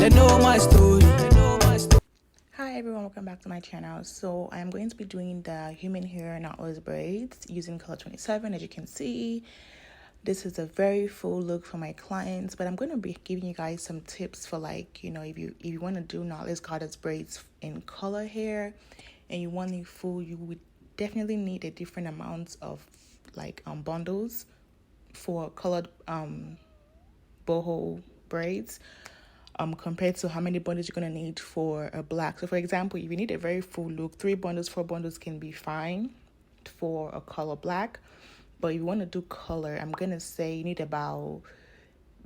They know my story. Hi everyone, welcome back to my channel. So I'm going to be doing the human hair knotless braids using color 27. As you can see, this is a very full look for my clients, but I'm going to be giving you guys some tips for, like, you know, if you want to do knotless goddess braids in color hair and you want it full, you would definitely need a different amount of bundles for colored boho braids compared to how many bundles you're going to need for a black. So for example, if you need a very full look, 3 bundles, 4 bundles can be fine for a color black. But if you want to do color, I'm going to say you need about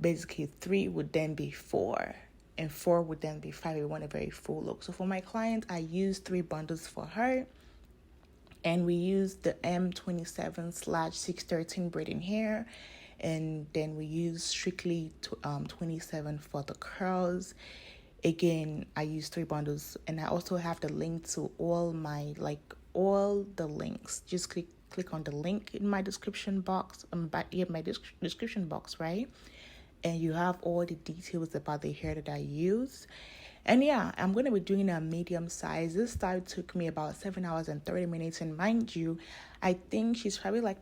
basically 3 would then be 4 and 4 would then be 5 if you want a very full look. So for my client, I used 3 bundles for her, and we used the M27/613 braiding hair, and then we use strictly 27 for the curls. Again, I use 3 bundles, and I also have the link to all the links. Just click on the link in my description box, description box, right? And you have all the details about the hair that I use. And yeah, I'm going to be doing a medium size. This style took me about 7 hours and 30 minutes. And mind you, I think she was probably like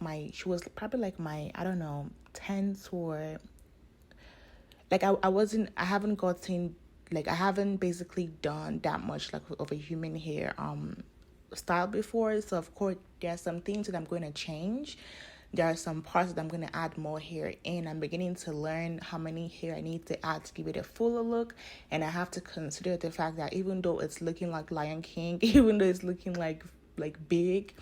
my, I don't know, 10th or I haven't basically done that much of a human hair style before. So of course, there are some things that I'm going to change. There are some parts that I'm going to add more hair in. I'm beginning to learn how many hair I need to add to give it a fuller look. And I have to consider the fact that even though it's looking like Lion King, even though it's looking like big,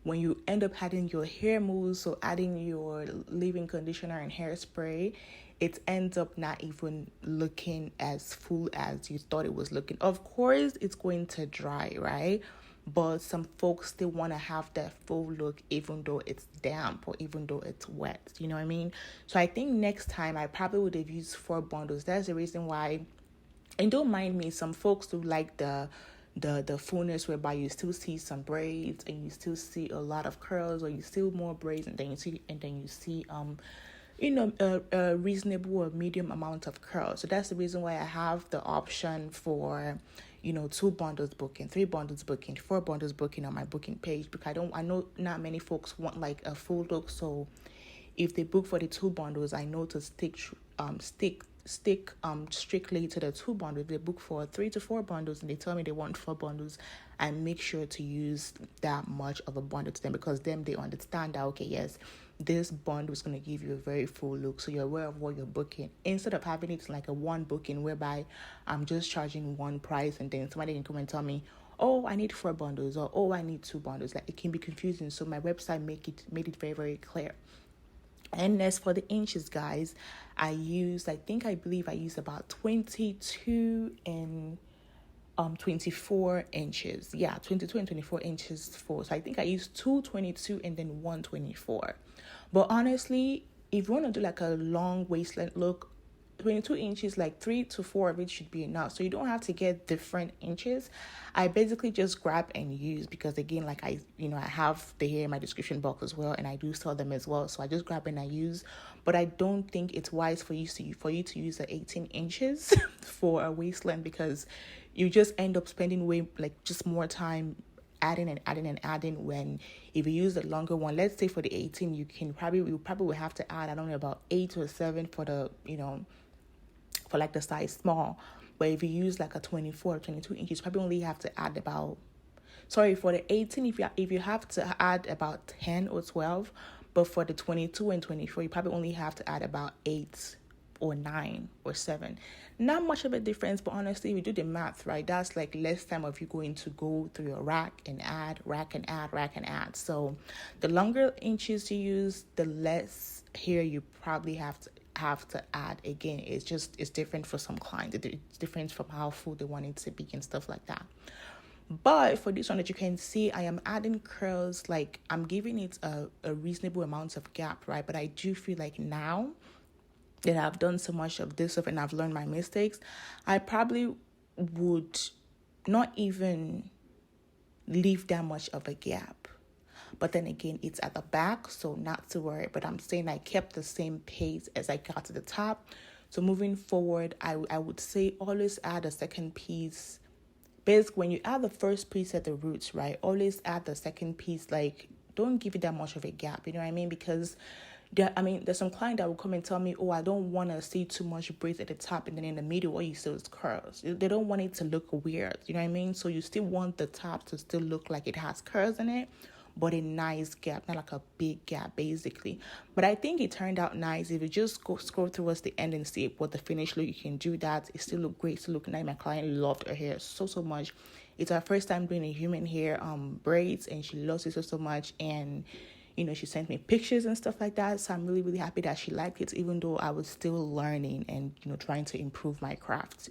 when you end up adding your hair mousse, so adding your leave-in conditioner and hairspray, it ends up not even looking as full as you thought it was looking. Of course, it's going to dry, right? But some folks still want to have that full look even though it's damp or even though it's wet. You know what I mean? So I think next time I probably would have used 4 bundles. That's the reason why. And don't mind me, some folks do like the fullness whereby you still see some braids and you still see a lot of curls, or you still more braids and then you see a reasonable or medium amount of curls. So that's the reason why I have the option for 2 bundles booking, 3 bundles booking, 4 bundles booking on my booking page, because I know not many folks want like a full look. So if they book for the 2 bundles, I know to stick strictly to the 2 bundles. If they book for 3 to 4 bundles and they tell me they want 4 bundles, I make sure to use that much of a bundle to them, because then they understand that, okay, yes, this bundle is going to give you a very full look, so you're aware of what you're booking, instead of having it like a one booking whereby I'm just charging one price and then somebody can come and tell me, oh, I need 4 bundles, or oh, I need 2 bundles. Like, it can be confusing. So my website made it very, very clear. And as for the inches, guys, I believe I used about 22 and 24 inches. Yeah, 22 and 24 inches for. So I think I used 222 and then 124. But honestly, if you want to do like a long waistline look, 22 inches, like 3 to 4 of it should be enough. So you don't have to get different inches. I basically just grab and use, because again, like I have the hair in my description box as well, and I do sell them as well. So I just grab and I use. But I don't think it's wise for you to use the 18 inches for a waistline, because you just end up spending just more time adding when if you use the longer one. Let's say for the 18, you probably will have to add, I don't know, about 8 or 7 for the for like the size small. But if you use like a 24 or 22 inches, you probably only have to add about, for the 18, if you have to add about 10 or 12. But for the 22 and 24, you probably only have to add about 8 or 9 or 7. Not much of a difference, but honestly, if you do the math, right, that's like less time of you going to go through your rack and add. So the longer inches you use, the less hair you probably have to add. Again, it's different for some clients. It's different from how full they want it to be and stuff like that. But for this one, that you can see, I am adding curls, like I'm giving it a reasonable amount of gap, right? But I do feel like now that I've done so much of this stuff and I've learned my mistakes, I probably would not even leave that much of a gap. But then again, it's at the back, so not to worry. But I'm saying I kept the same pace as I got to the top. So moving forward, I would say always add a second piece. Basically, when you add the first piece at the roots, right, always add the second piece. Like, don't give it that much of a gap, you know what I mean? Because there's some client that will come and tell me, oh, I don't want to see too much braids at the top, and then in the middle, all you see is curls. They don't want it to look weird, you know what I mean? So you still want the top to still look like it has curls in it, but a nice gap, not like a big gap, basically. But I think it turned out nice. If you just scroll towards the end and see what the finished look, you can do that. It still look great, still look nice. My client loved her hair so much. It's her first time doing a human hair braids, and she loves it so much. And she sent me pictures and stuff like that. So I'm really happy that she liked it, even though I was still learning and, trying to improve my craft.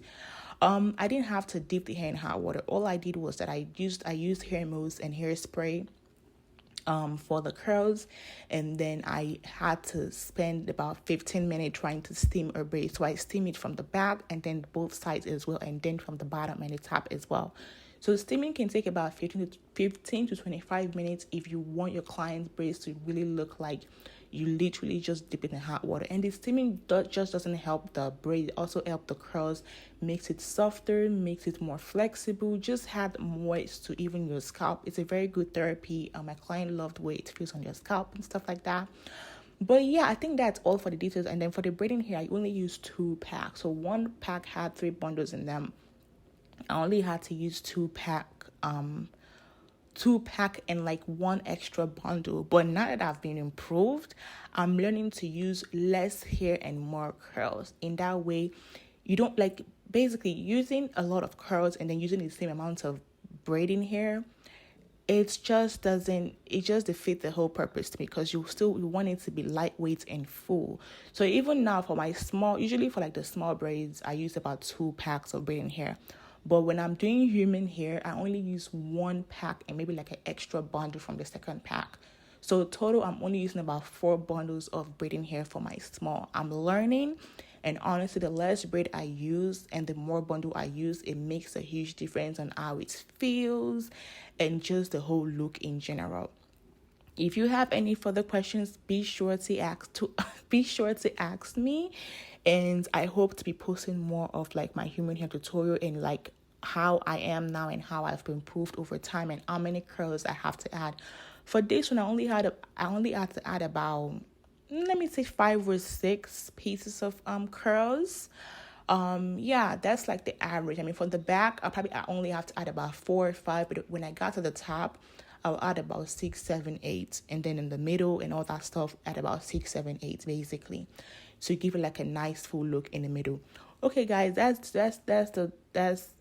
I didn't have to dip the hair in hot water. All I did was that I used hair mousse and hairspray for the curls, and then I had to spend about 15 minutes trying to steam a braid. So I steam it from the back and then both sides as well, and then from the bottom and the top as well. So steaming can take about 15 to 25 minutes if you want your client's braids to really look like you literally just dip it in hot water. And the steaming just doesn't help the braid, it also helps the curls, makes it softer, makes it more flexible, just add moist to even your scalp. It's a very good therapy. My client loved the way it feels on your scalp and stuff like that. But yeah, I think that's all for the details. And then for the braiding hair, I only used 2 packs. So one pack had 3 bundles in them. I only had to use 2 pack and like 1 extra bundle. But now that I've been improved, I'm learning to use less hair and more curls. In that way, you don't basically using a lot of curls and then using the same amount of braiding hair. It just defeats the whole purpose, because you want it to be lightweight and full. So even now for my usually for like the small braids, I use about 2 packs of braiding hair. But when I'm doing human hair, I only use 1 pack and maybe like an extra bundle from the second pack. So total, I'm only using about 4 bundles of braiding hair for my small. I'm learning, and honestly, the less braid I use and the more bundle I use, it makes a huge difference on how it feels and just the whole look in general. If you have any further questions, be sure to ask me. And I hope to be posting more of like my human hair tutorial and like how I am now and how I've improved over time and how many curls I have to add. For this one, I only had to add about, let me say, 5 or 6 pieces of curls. Yeah, that's like the average. I mean, for the back, I only have to add about 4 or 5, but when I got to the top, I'll add about 6, 7, 8, and then in the middle and all that stuff, add about 6, 7, 8, basically. So you give it like a nice full look in the middle. Okay, guys, that's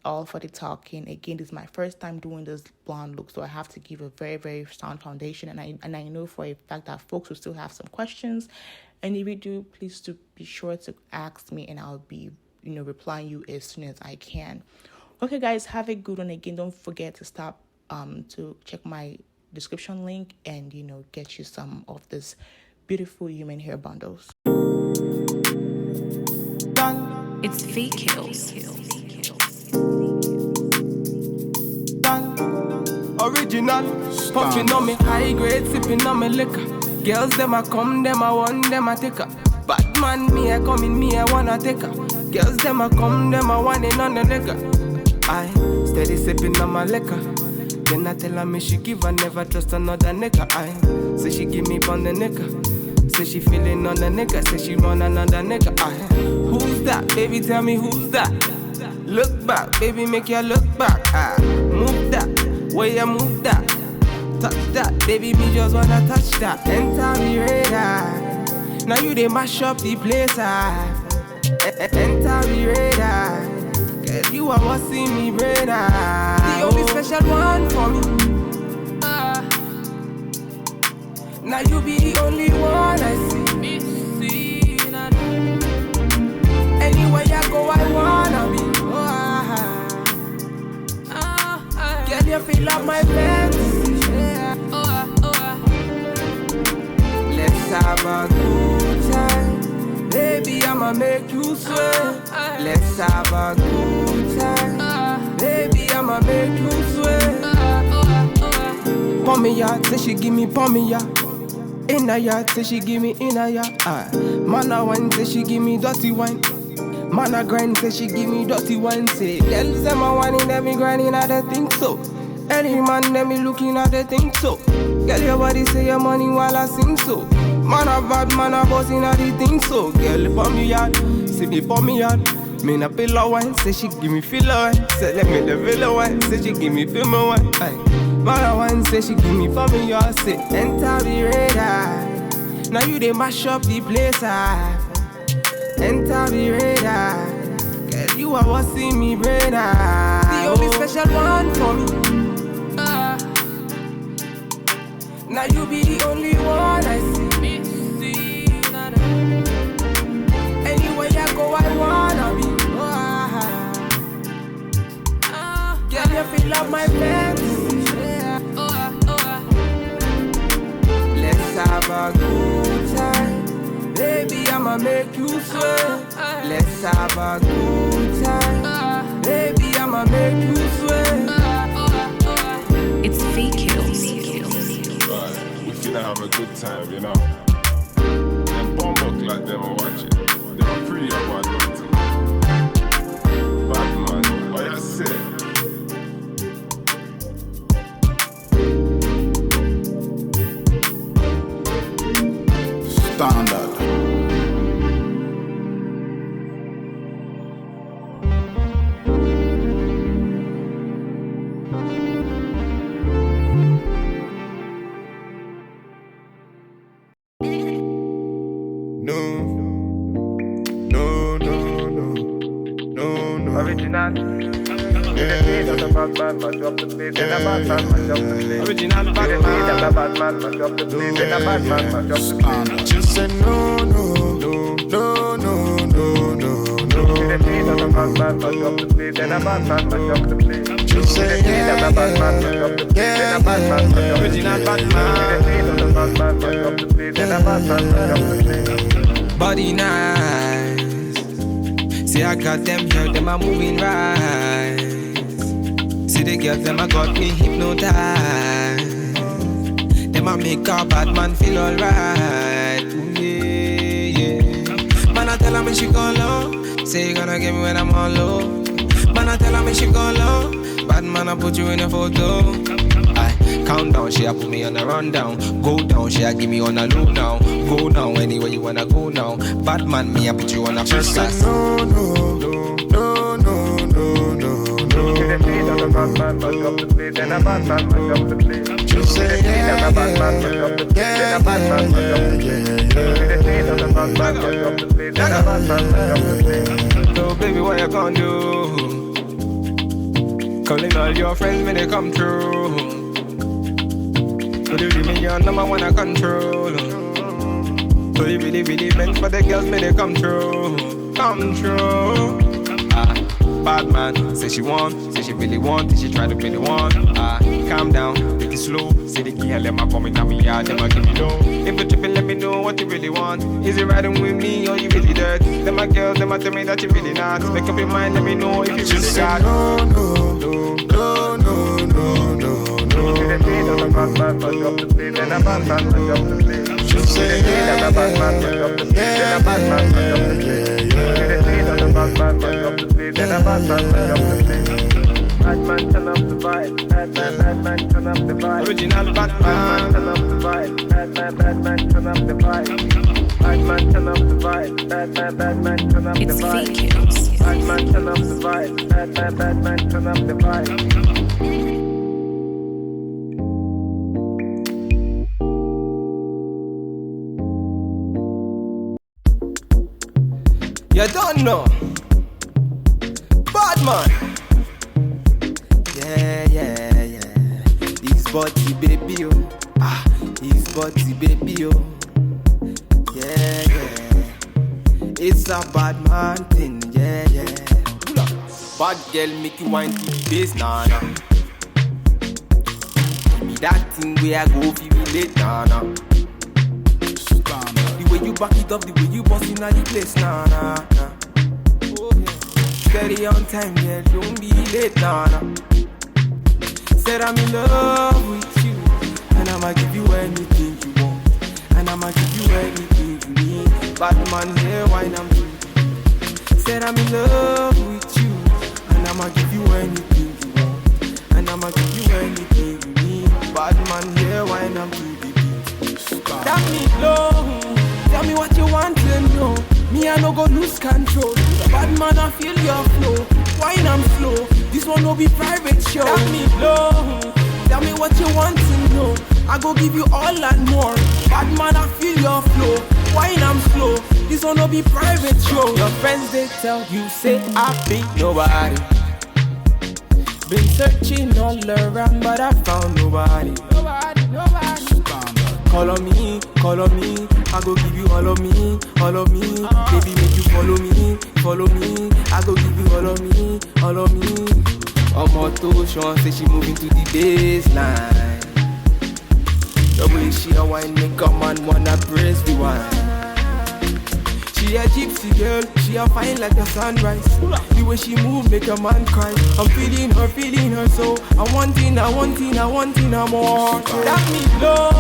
all for the talking. Again, this is my first time doing this blonde look, so I have to give a very, very sound foundation. And I know for a fact that folks will still have some questions. And if you do, please do be sure to ask me, and I'll be replying you as soon as I can. Okay, guys, have a good one. Again, don't forget to stop to check my description link and get you some of this beautiful human hair bundles. It's fake kills. Original, puffing on me high grade, sipping on me liquor. Girls them a come, them a want, them a take her. Bad man, me a come in, me a wanna take her. Girls them a come, them a want it on the liquor. I steady sipping on my liquor. Then I tell her me she give her, never trust another nigga. I say she give me on the nigga. Say she feeling on the nigga, say she run another nigga. Who's that? Baby, tell me who's that? Look back, baby, make you look back. Move that, where you move that. Touch that, baby, me just wanna touch that. Enter me radar. Now you they mash up the place. Enter me radar. Girl, you are what see me radar. The only special one for me. Now you be the only one I see. Anywhere I go, I wanna be. Girl, you feel like my fantasy. Let's have a good time. Baby, I'ma make you sweat. Let's have a good time. Baby, I'ma make you sweat. Pour me ya, say she give me pour me ya. In a yard, say she give me in a yard. Man, I wine, say she give me dirty wine. Man a grind, say she give me dirty wine, say girl say my whining, them me grinding, I don't think so. Any man, them me looking, I don't think so. Girl, your body say your money while I sing so. Man a bad, man a boss in a the thing so. Girl, for me yard, see me for me yard. Me na pillow wine, say she give me filler wine. Say let me the villa wine, say she give me film wine. Aye. Man a wine, say she give me for me yard. Say enter the radar. Now you dey mash up the place, enter the radar. Girl, you are what see me brain, the only special one for me. Now you be the only one I see. Anywhere I go, I wanna be. Girl, you feel like my fantasy. Let's have a good time. Baby, I'ma make you sweat. Let's have a good time. Baby, I'ma make you sweat. It's fake kills. Right, we finna have a good time, you know. Them bomb up like them are watching. They are pretty about nothing. Bad man, what you say? Standard. Original. Original bad man, mash up the place. Then a bad man, mash up the place. Original bad man, then a bad man, mash up the place. Then a bad man, mash up the place. Just say no. Then a bad man, mash up the place. Then a bad man, mash up the place. Just say Then a bad man, mash up the place. Then a bad man, mash up the place. Original bad man. Then a bad man, mash up the place. Then a bad man, mash up the place. Body nice. See, I got them here, them are moving right. See the girls, them a got me hypnotized. Them a make a bad man feel alright. Ooh, yeah. Man, I tell her me she gone low. Say you gonna get me when I'm on low. Man, I tell her me she gone low. Bad man, I put you in a photo. Aye, count down, she a put me on a rundown. Go down, she a give me on a low now. Go down, anywhere you wanna go now. Bad man, me I put you on a first class. no. Bad man, mash up the place. Then a bad man, mash up the place. Just say Then a bad man, mash up the place. Then a bad man, mash up the place. Then a bad man, mash up the place. Then a bad man, mash up the place. So baby, what you gonna do? Calling all your friends when they come through. So you really your number one I control. So you really meant for the girls when they come through. Come through. Bad man, say she want, say she really want, say she try to be the one. Calm down, take it slow. Say the girl, let me come in me yard, them a give me low. If you tripping, let me know what you really want. Is you riding with me or you really dirt? Them my girls, them a tell me that you really not. Make up your mind, let me know if you really got. no. Bad man, mash up the place, then a bad man, mash up the place. Just say Then a bad man, mash up the place, then a bad man, mash up the place. Then a bad man, mash up the place, then a bad man, mash up the place. Bad man, turn up the vibe. Bad man, turn up the vibe. Original bad man, turn up the vibe. Bad man, turn up the vibe. Bad man, turn up the vibe. Bad man, turn up the It's vibe. fake kills. Bad man, turn up the vibe. Bad man, turn up the vibe. You don't know. Bad man. Yeah. This body baby, oh. This body baby, oh. Yeah. It's a bad man thing, yeah. Bad girl make you wine to the bass, nah. Give me that thing where I go feel relate, nah. The way you back it up, the way you bust in the place, nah. Oh, yeah. Steady on time, yeah, don't be late, nah. Said I'm in love with you, and I'ma give you anything you want, and I'ma give you anything you need. Bad man, here, wine I'm free. said I'm in love with you, and I'ma give you anything you want, and I'ma give you anything you need. Bad man, yeah, why not to the beat? That me low. Tell me what you want to know. Me, I no go lose control. Bad man, I feel your flow. Wine I'm slow. This one no be private show. That me low. Tell me what you want to know. I go give you all and more. Bad man, I feel your flow. Wine I'm slow. This one no be private show. Your friends they tell you say I be nobody. Been searching all around, but I found nobody. Nobody. Call on me. I go give you all of me. Baby, make you follow me. I go give you all of me. Omo Sean say she moving to the baseline. The way she a wine make a man wanna praise the wine. She a gypsy girl, she a fine like the sunrise. The way she move make a man cry. I'm feeling her so I wanting her more. That me low.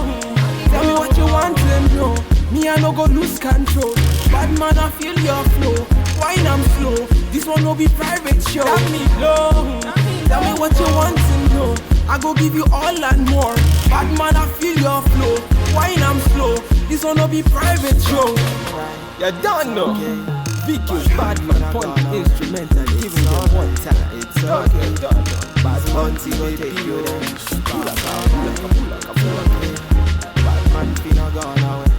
Tell me what you want to know. Me, I no go lose control. Bad man, I feel your flow. Wine I'm slow. This one no be private show. Tell me low. Tell me what you want to know. I go give you all and more. Bad man, I feel your flow. Wine I'm slow. This one no be private show. You don't know. VQ's bad man, point instrumental. Even on one time, it's okay. Bad bunty, go take you there. Pull up. Man finna gone away.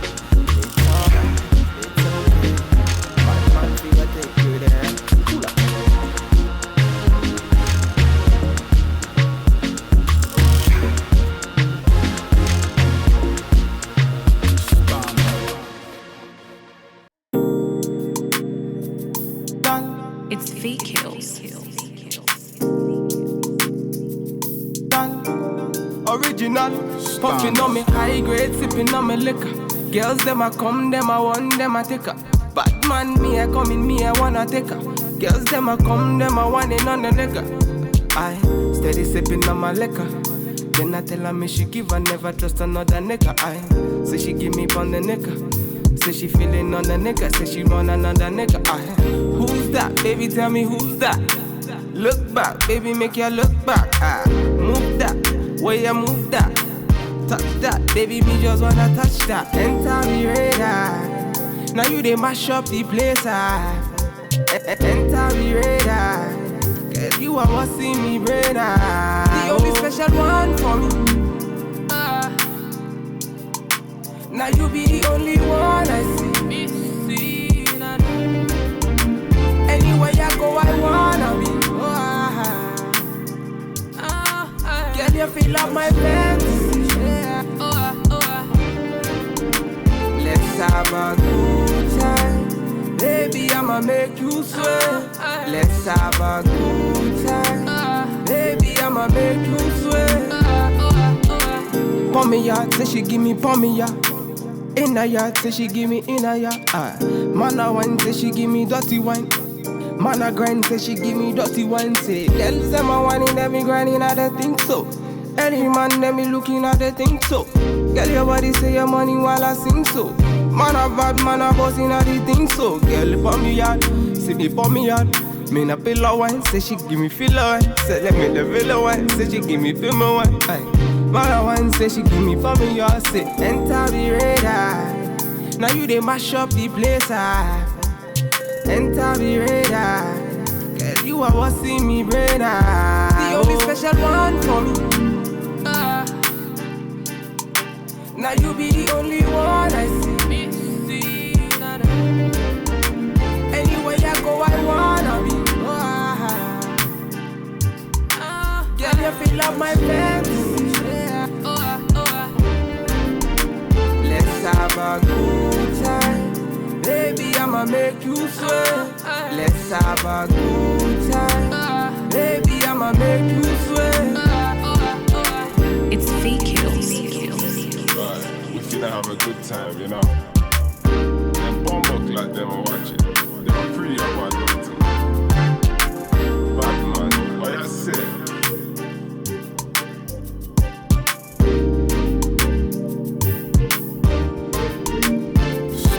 It's okay. Bad man finna take you there. Cool up. It's fake kills. Original, puffin' on me high grade, sippin' on me liquor. Girls them a come, them a want, them a take her. Bad man, me a come in, me a wanna take her. Girls them a come, them a want it on the nigga. I steady sippin' on my liquor. Then I tell her me she give her, never trust another nigga. I say she give me pon the nigga. Say she feelin' on the nigga, say she want another nigga. I who's that? Baby, tell me who's that? Look back, baby, make you look back. I move that. Where you move that, touch that, baby, me just wanna touch that. Enter me radar, now you they mash up the place. Enter me radar, girl, you are what see me brain. The only special one for me. Now you be the only one I see. Anywhere I go, I wanna be. Girl, you feel like my fantasy. Let's have a good time. Baby, I'ma make you sweat. Let's have a good time. Baby, I'ma make you sweat. Pour me yard, say she give me pour me yard. In a yard, say she give me in a yard. Man a wine, say she give me dirty wine. Man a grind, say she give me dirty wine. Say, girls them a whining, them me grinding, I don't think so. Any man, them me looking at the think so. Girl, your body say your money while I sing so. Man a bad, man a bossing at the thing so. Girl, pour me yard, see me pour me yard. Me na pillow wine, say she give me filler wine. Say let me the villa wine, say she give me film wine. Aye. Man a wine, say she give me for me yard. Say enter the radar, now you they mash up the place. Enter the radar, girl, you are what see me brain. The only special one for me. Now you be the only one I see. Anywhere I go, I wanna be. Girl, you feel like my fantasy. Let's have a good time. Baby, I'ma make you sweat. Let's have a good time. Baby, I'ma make you sweat. It's fake kills. Right, we finna have a good time, you know. Them bomb like them and watch it. They are pretty about it. Bad man, what you say?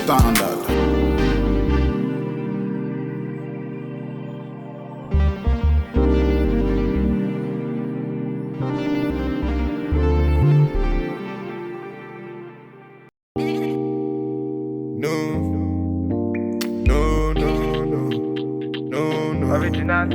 Standard. Original.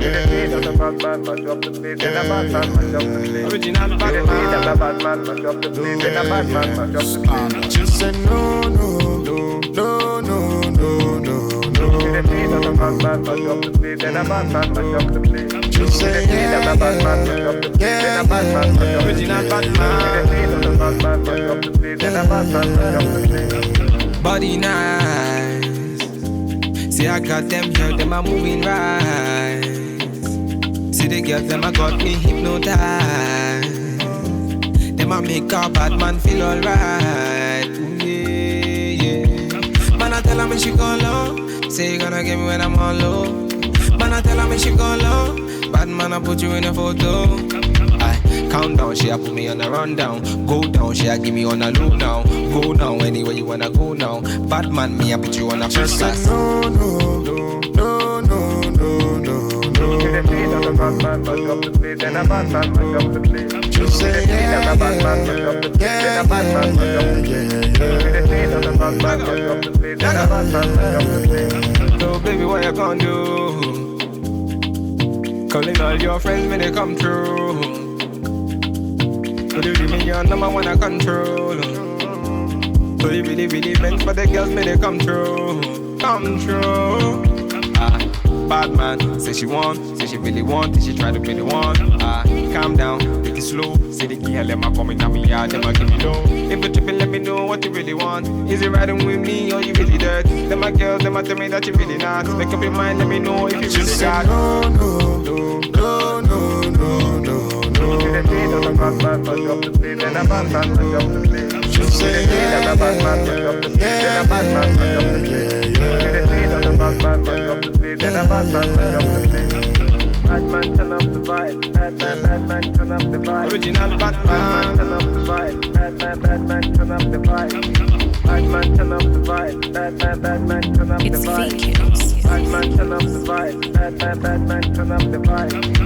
Original bad man, mash up the place. Then a bad man, mash up the place. Original bad man, mash up the place. Then a bad man, mash up the place. Just say no, no, no, no, no, no, no, no. Original bad man, mash up the place. Then a bad man, mash up the place. Just say yeah, bad man, mash up the place. Then a bad man, mash up the place. original bad man. Original bad man, mash up the place. Then a bad man, mash up the place. Body nice. See I got them girls, them are moving right. See the girls, them a got me hypnotized. Them a make a bad man feel alright. Ooh, yeah, yeah. Man I tell her me she go low. Say you gonna get me when I'm on low. Man I tell her me she go low. Bad man I put you in a photo. Count down, she a put me on a rundown. Go down, she a give me on a low now. Go now, anywhere you wanna go now. Bad man, me a put you on a first class. No, no, no, no, no, no, no, no. Bad man, mash up the place. Then a bad man, mash up the place. Just say yeah, bad man, mash up the place. Then a bad man, mash up the place. Bad man, mash up the place. Then a bad man, mash up the place. So baby, what you gonna do? Calling all your friends when they come through. So you give me your number one I control. So you really, really meant for the girls when they come through. Come through. Bad man, say she want, say she really want, say she try to be the one. Calm down, take it slow. Say the girl, let me come in on me yard, let me give me low. If you tripping, let me know what you really want. Is it riding with me or you really dirt? Them my girls, them a tell me that you really not. Make up your mind, let me know if you really just say got. no, no, no, no, no, no, no, no. Bad man, mash up the place. Then a bad man, mash up the place. Just say yeah, bad man, mash up the place. Then a bad man, mash up the place. Bad man, mash up the place. Then a bad man, mash up the place. Bad man, turn up the vibe. Bad man, turn up the vibe. Original bad man. Turn up the vibe. Bad man, turn up the vibe. Bad man, turn up the vibe. Bad man, turn up the It's vibe. fake kills. Bad man, turn up the vibe. Bad man, turn up the vibe.